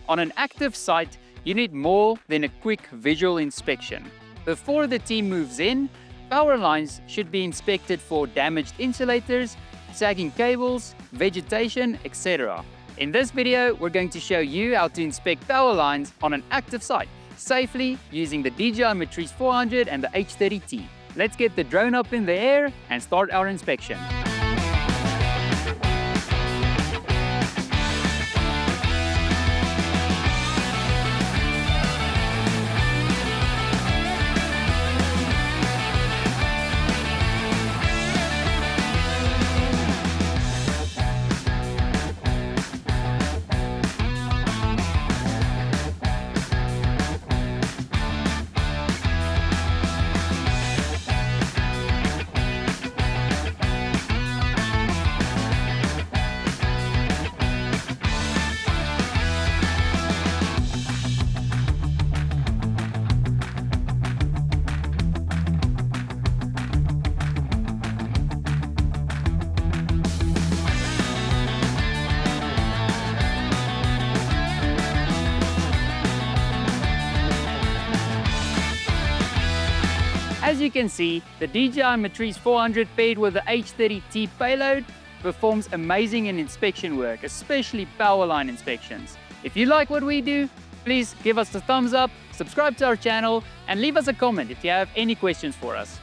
On an active site, you need more than a quick visual inspection. Before the team moves in, power lines should be inspected for damaged insulators, sagging cables, vegetation, etc. In this video, we're going to show you how to inspect power lines on an active site safely using the DJI Matrice 400 and the H30T. Let's get the drone up in the air and start our inspection. As you can see, the DJI Matrice 400 paired with the H30T payload performs amazing in inspection work, especially power line inspections. If you like what we do, please give us a thumbs up, subscribe to our channel, and leave us a comment if you have any questions for us.